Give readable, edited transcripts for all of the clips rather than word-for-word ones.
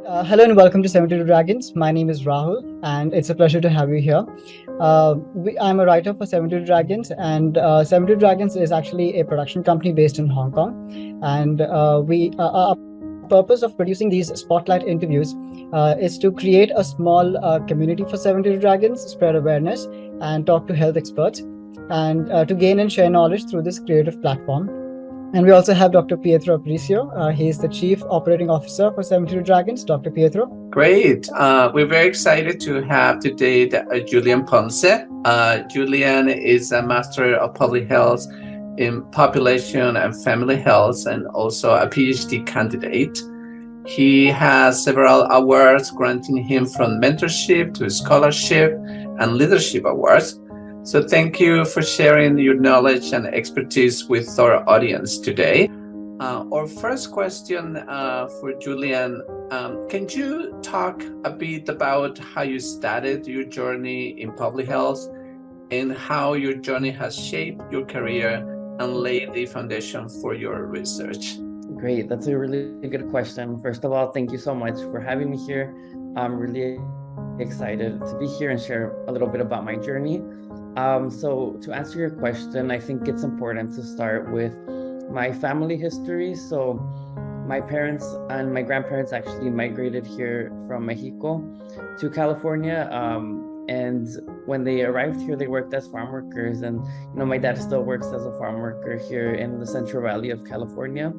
Hello and welcome to 72 Dragons. My name is Rahul, and it's a pleasure to have you here. I'm a writer for 72 Dragons, and 72 Dragons is actually a production company based in Hong Kong. And our purpose of producing these spotlight interviews is to create a small community for 72 Dragons, spread awareness, and talk to health experts, and to gain and share knowledge through this creative platform. And we also have Dr. Pietro Aparicio. He is the Chief Operating Officer for 72 Dragons. Dr. Pietro. Great. We're very excited to have today Julian Ponce. Julian is a Master of Public Health in Population and Family Health and also a PhD candidate. He has several awards granting him from mentorship to scholarship and leadership awards. So thank you for sharing your knowledge and expertise with our audience today. Our first question for Julian, can you talk a bit about how you started your journey in public health and how your journey has shaped your career and laid the foundation for your research? Great, that's a really good question. First of all, thank you so much for having me here. I'm really excited to be here and share a little bit about my journey. So to answer your question, I think it's important to start with my family history. So my parents and my grandparents actually migrated here from Mexico to California. And when they arrived here, they worked as farm workers. And, my dad still works as a farm worker here in the Central Valley of California.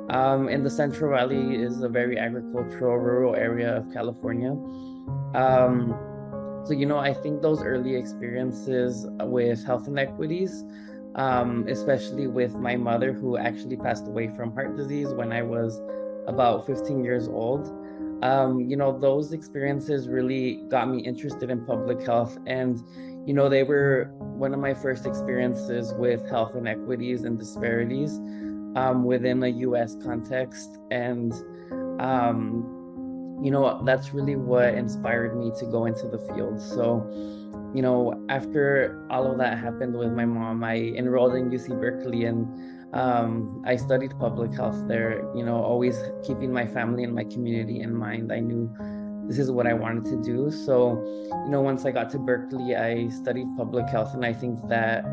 And the Central Valley is a very agricultural, rural area of California. So, I think those early experiences with health inequities, especially with my mother, who actually passed away from heart disease when I was about 15 years old. Those experiences really got me interested in public health. And, they were one of my first experiences with health inequities and disparities within a US context. And, that's really what inspired me to go into the field. So, after all of that happened with my mom, I enrolled in UC Berkeley and I studied public health there, always keeping my family and my community in mind. I knew this is what I wanted to do. So, once I got to Berkeley, I studied public health, and I think that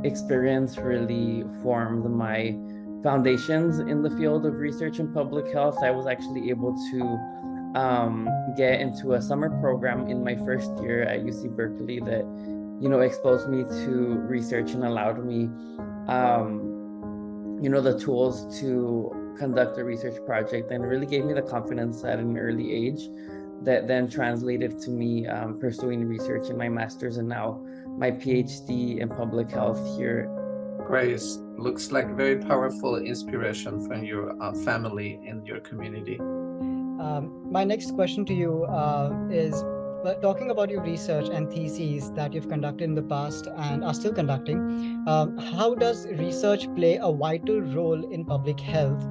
experience really formed my foundations in the field of research in public health. I was actually able to get into a summer program in my first year at UC Berkeley that, exposed me to research and allowed me, the tools to conduct a research project, and really gave me the confidence at an early age that then translated to me pursuing research in my master's and now my PhD in public health here. Grace, looks like a very powerful inspiration from your family and your community. My next question to you is talking about your research and theses that you've conducted in the past and are still conducting. How does research play a vital role in public health?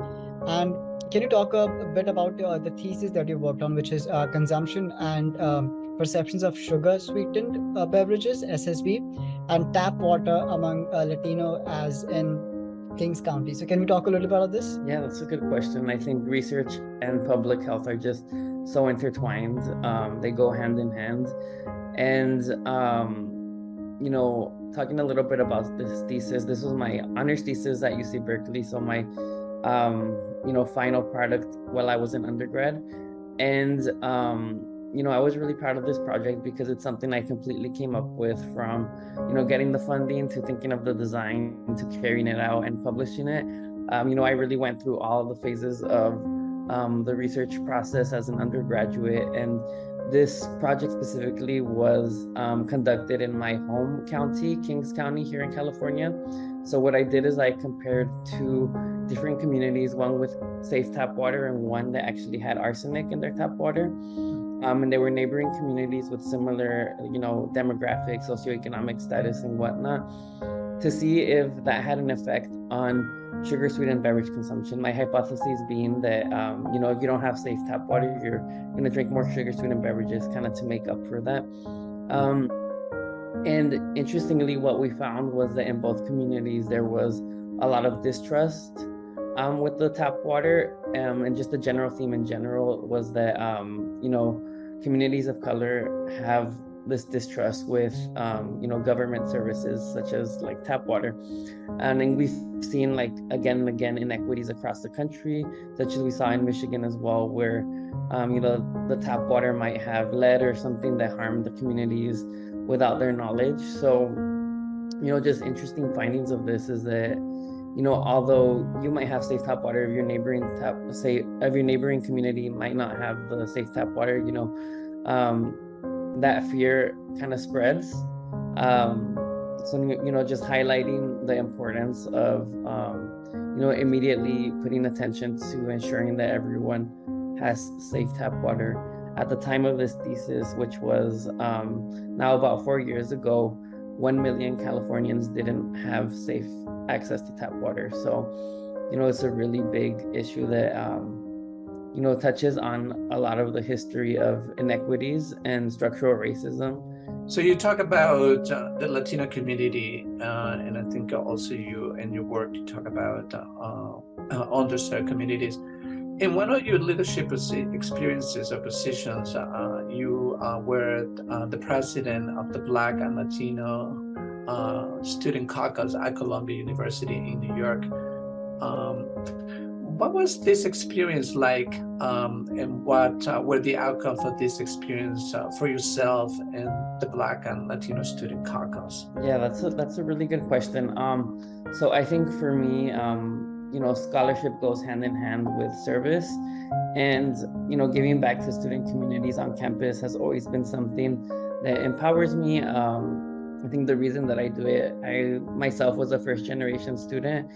And can you talk a bit about the thesis that you worked on, which is consumption and perceptions of sugar sweetened beverages, SSB, and tap water among Latino as in Kings County. So can we talk a little bit about this? Yeah, that's a good question. I think research and public health are just so intertwined. They go hand in hand. And, talking a little bit about this thesis, this was my honors thesis at UC Berkeley. So my, final product while I was in undergrad. And, I was really proud of this project because it's something I completely came up with from, getting the funding to thinking of the design to carrying it out and publishing it. I really went through all of the phases of the research process as an undergraduate. And this project specifically was conducted in my home county, Kings County here in California. So what I did is I compared two different communities, one with safe tap water and one that actually had arsenic in their tap water. And they were neighboring communities with similar, demographics, socioeconomic status and whatnot, to see if that had an effect on sugar sweetened beverage consumption. My hypothesis being that, if you don't have safe tap water, you're going to drink more sugar sweetened beverages kind of to make up for that. And interestingly, what we found was that in both communities, there was a lot of distrust with the tap water, and just the general theme in general was that communities of color have this distrust with government services such as like tap water, and then we've seen like again and again inequities across the country, such as we saw in Michigan as well, where the tap water might have lead or something that harmed the communities without their knowledge. So just interesting findings of this is that although you might have safe tap water, if your neighboring community might not have the safe tap water, that fear kind of spreads. So just highlighting the importance of immediately putting attention to ensuring that everyone has safe tap water. At the time of this thesis, which was now about 4 years ago, 1 million Californians didn't have safe access to tap water. So, it's a really big issue that, touches on a lot of the history of inequities and structural racism. So you talk about the Latino community, and I think also you and your work, you talk about underserved communities. In one of your leadership experiences or positions, you were the president of the Black and Latino Student Caucus at Columbia University in New York. What was this experience like, and what were the outcomes of this experience for yourself and the Black and Latino Student Caucus? Yeah, that's a really good question. So I think for me, scholarship goes hand in hand with service, and giving back to student communities on campus has always been something that empowers me. I think the reason that I do it, I myself was a first generation student,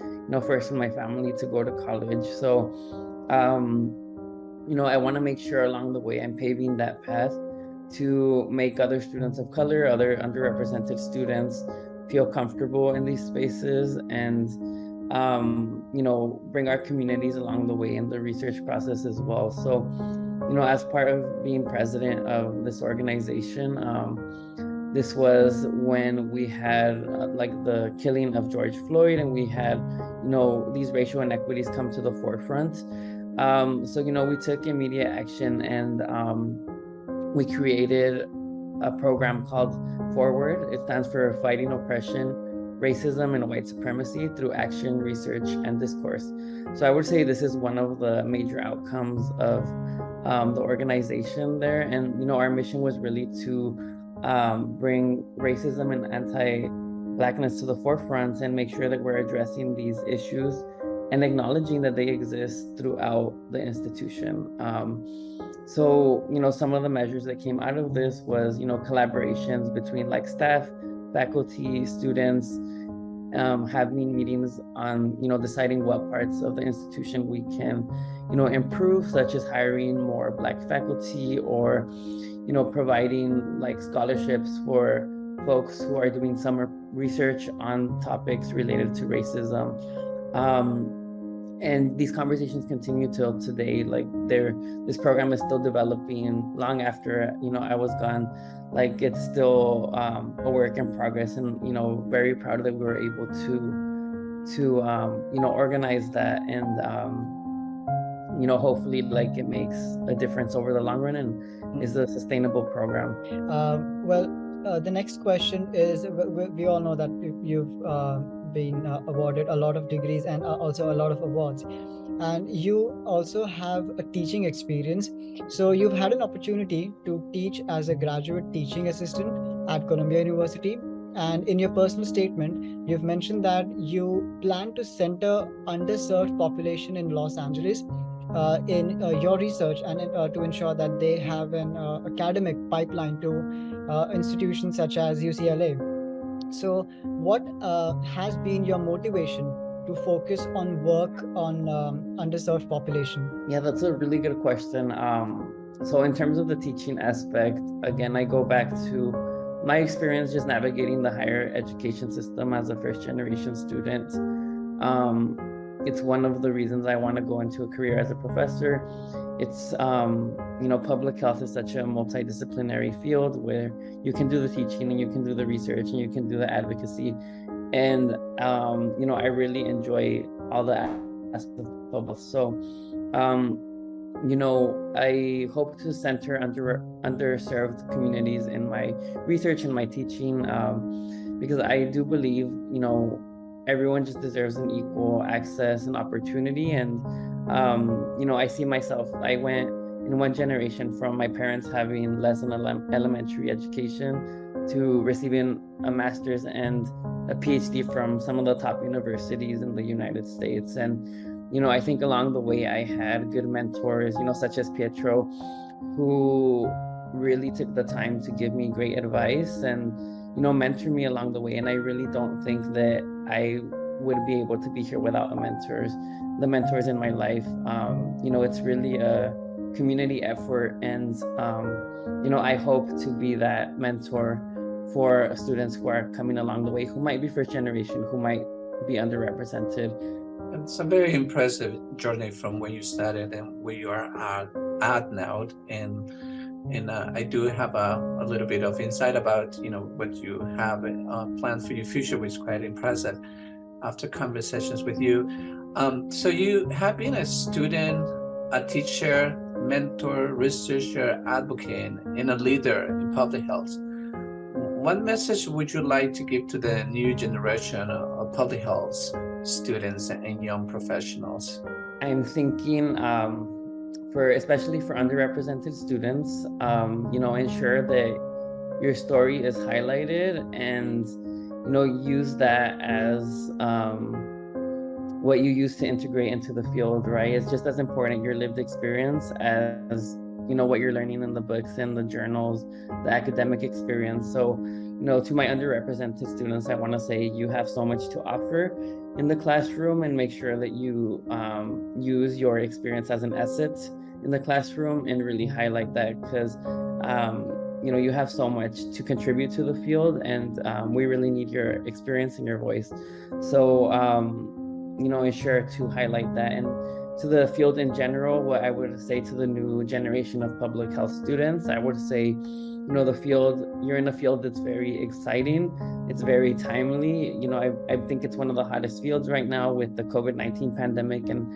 first in my family to go to college. So, I want to make sure along the way I'm paving that path to make other students of color, other underrepresented students feel comfortable in these spaces, and bring our communities along the way in the research process as well. So, as part of being president of this organization, this was when we had the killing of George Floyd, and we had, these racial inequities come to the forefront. So, we took immediate action, and we created a program called Forward. It stands for Fighting Oppression, Racism, and White Supremacy Through Action, Research, and Discourse. So I would say this is one of the major outcomes of the organization there. And, our mission was really to bring racism and anti-Blackness to the forefront and make sure that we're addressing these issues and acknowledging that they exist throughout the institution. So, some of the measures that came out of this was, collaborations between staff, faculty, students, having meetings on, deciding what parts of the institution we can, improve, such as hiring more Black faculty, or, providing scholarships for folks who are doing summer research on topics related to racism. And these conversations continue till today. This program is still developing long after, I was gone. It's still a work in progress, and, very proud that we were able to organize that, and, hopefully it makes a difference over the long run and is a sustainable program. The next question is, we all know that you've been awarded a lot of degrees and also a lot of awards, and you also have a teaching experience. So you've had an opportunity to teach as a graduate teaching assistant at Columbia University, and in your personal statement you've mentioned that you plan to center underserved population in Los Angeles in your research, and to ensure that they have an academic pipeline to institutions such as UCLA. So what has been your motivation to focus on work on underserved population? Yeah, that's a really good question. So in terms of the teaching aspect, again, I go back to my experience just navigating the higher education system as a first generation student. It's one of the reasons I want to go into a career as a professor. It's, public health is such a multidisciplinary field where you can do the teaching and you can do the research and you can do the advocacy. And, I really enjoy all the class of public. So, I hope to center underserved communities in my research and my teaching, because I do believe, everyone just deserves an equal access and opportunity. And, I see myself, I went in one generation from my parents having less than elementary education to receiving a master's and a PhD from some of the top universities in the United States. And, I think along the way I had good mentors, such as Pietro, who really took the time to give me great advice and, mentor me along the way. And I really don't think that I would be able to be here without the mentors in my life. It's really a community effort, and I hope to be that mentor for students who are coming along the way, who might be first generation, who might be underrepresented. It's a very impressive journey from where you started and where you are at now. And I do have a little bit of insight about what you have planned for your future, which is quite impressive after conversations with you. So you have been a student, a teacher, mentor, researcher, advocate, and a leader in public health. What message would you like to give to the new generation of public health students and young professionals? I'm thinking, especially for underrepresented students, ensure that your story is highlighted and, use that as what you use to integrate into the field, right? It's just as important, your lived experience, as what you're learning in the books and the journals, the academic experience. So, to my underrepresented students, I want to say you have so much to offer in the classroom, and make sure that you use your experience as an asset in the classroom and really highlight that, because you have so much to contribute to the field, and we really need your experience and your voice. So ensure to highlight that. And to the field in general, what I would say to the new generation of public health students, I would say, you're in a field that's very exciting. It's very timely. I think it's one of the hottest fields right now with the COVID-19 pandemic and,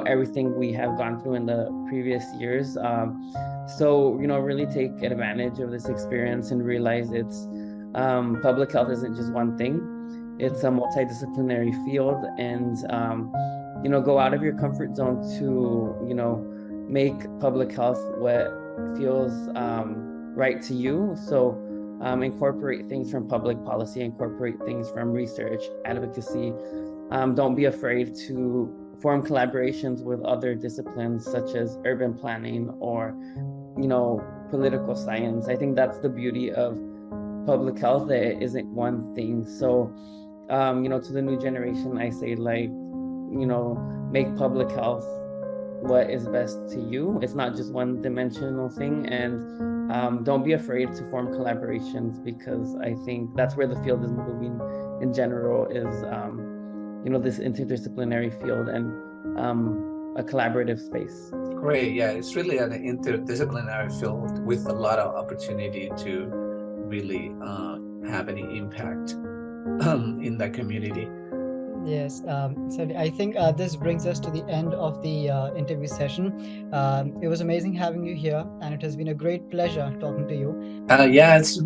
everything we have gone through in the previous years. So, really take advantage of this experience and realize it's public health isn't just one thing. It's a multidisciplinary field, and, go out of your comfort zone to, make public health what feels right to you. So incorporate things from public policy, incorporate things from research, advocacy. Don't be afraid to form collaborations with other disciplines such as urban planning or, political science. I think that's the beauty of public health, that it isn't one thing. So, to the new generation, I say, make public health what is best to you. It's not just one dimensional thing. And don't be afraid to form collaborations, because I think that's where the field is moving in general, is this interdisciplinary field and a collaborative space. Great. Yeah, it's really an interdisciplinary field with a lot of opportunity to really have any impact in that community. Yes, so I think this brings us to the end of the interview session. It was amazing having you here, and it has been a great pleasure talking to you. Yeah, it's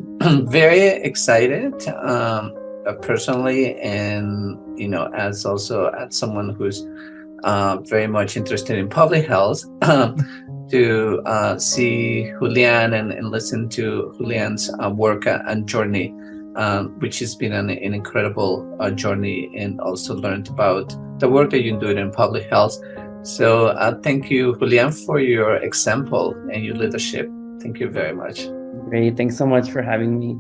very excited personally, and as someone who's very much interested in public health, to see Julian and listen to Julian's work and journey. Which has been an incredible journey, and also learned about the work that you're doing in public health. So thank you, Julian, for your example and your leadership. Thank you very much. Great. Thanks so much for having me.